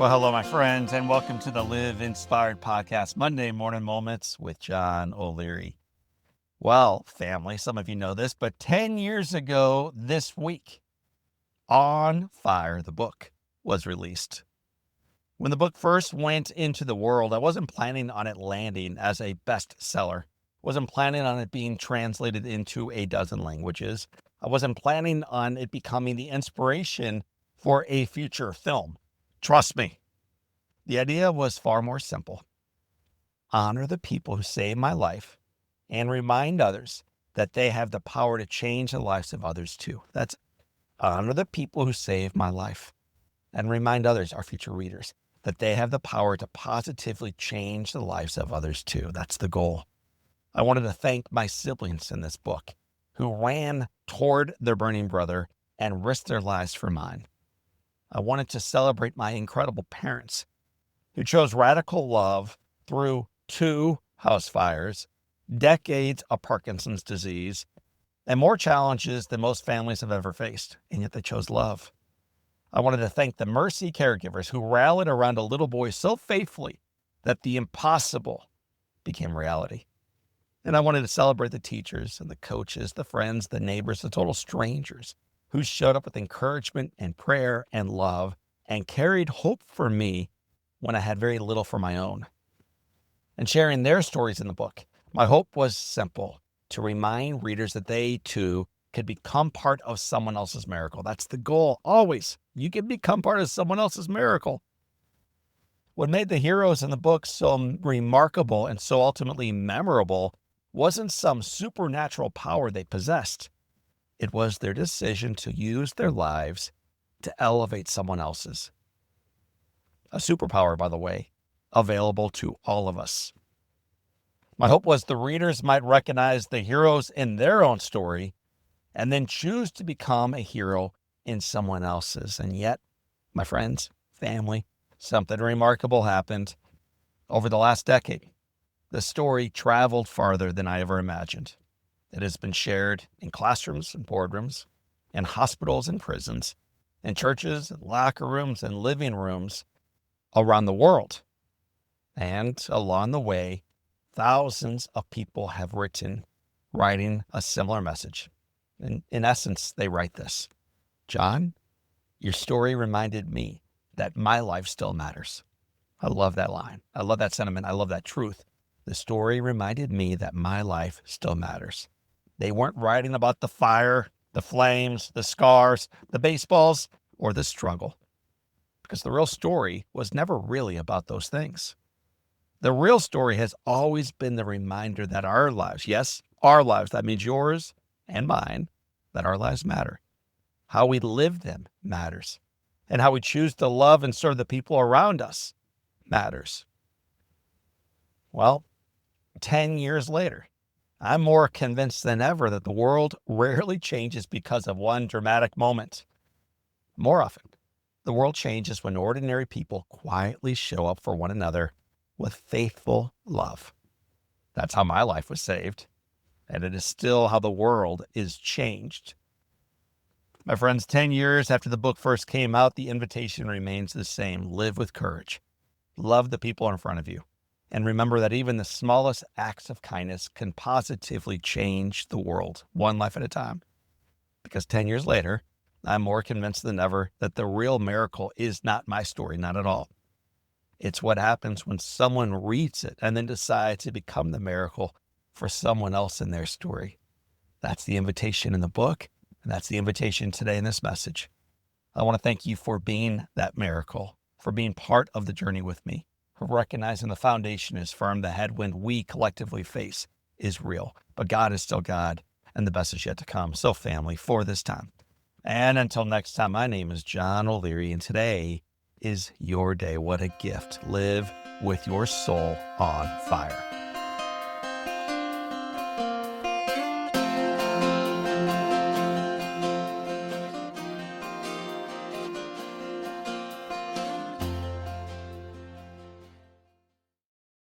Well, hello, my friends, and welcome to the Live Inspired Podcast, Monday Morning Moments with John O'Leary. Well, family, some of you know this, but 10 years ago this week, On Fire, the book, was released. When the book first went into the world, I wasn't planning on it landing as a bestseller. I wasn't planning on it being translated into a dozen languages. I wasn't planning on it becoming the inspiration for a future film. Trust me, the idea was far more simple. Honor the people who saved my life and remind others that they have the power to change the lives of others too. That's honor the people who saved my life and remind others, our future readers, that they have the power to positively change the lives of others too. That's the goal. I wanted to thank my siblings in this book who ran toward their burning brother and risked their lives for mine. I wanted to celebrate my incredible parents who chose radical love through 2 house fires, decades of Parkinson's disease, and more challenges than most families have ever faced, and yet they chose love. I wanted to thank the Mercy caregivers who rallied around a little boy so faithfully that the impossible became reality. And I wanted to celebrate the teachers and the coaches, the friends, the neighbors, the total strangers who showed up with encouragement and prayer and love and carried hope for me when I had very little for my own. And sharing their stories in the book, my hope was simple: to remind readers that they too could become part of someone else's miracle. That's the goal, always. You can become part of someone else's miracle. What made the heroes in the book so remarkable and so ultimately memorable wasn't some supernatural power they possessed. It was their decision to use their lives to elevate someone else's. A superpower, by the way, available to all of us. My hope was the readers might recognize the heroes in their own story and then choose to become a hero in someone else's. And yet, my friends, family, something remarkable happened. Over the last decade, the story traveled farther than I ever imagined. It has been shared in classrooms and boardrooms, in hospitals and prisons, in churches and locker rooms and living rooms around the world. And along the way, thousands of people have writing a similar message. In essence, they write this: John, your story reminded me that my life still matters. I love that line. I love that sentiment. I love that truth. The story reminded me that my life still matters. They weren't writing about the fire, the flames, the scars, the baseballs, or the struggle, because the real story was never really about those things. The real story has always been the reminder that our lives, yes, our lives, that means yours and mine, that our lives matter. How we live them matters. And how we choose to love and serve the people around us matters. Well, 10 years later, I'm more convinced than ever that the world rarely changes because of one dramatic moment. More often, the world changes when ordinary people quietly show up for one another with faithful love. That's how my life was saved, and it is still how the world is changed. My friends, 10 years after the book first came out, the invitation remains the same. Live with courage. Love the people in front of you. And remember that even the smallest acts of kindness can positively change the world, one life at a time. Because 10 years later, I'm more convinced than ever that the real miracle is not my story, not at all. It's what happens when someone reads it and then decides to become the miracle for someone else in their story. That's the invitation in the book, and that's the invitation today in this message. I want to thank you for being that miracle, for being part of the journey with me, for recognizing the foundation is firm, the headwind we collectively face is real, but God is still God, and the best is yet to come. So family, for this time. And until next time, my name is John O'Leary, and today is your day. What a gift. Live with your soul on fire.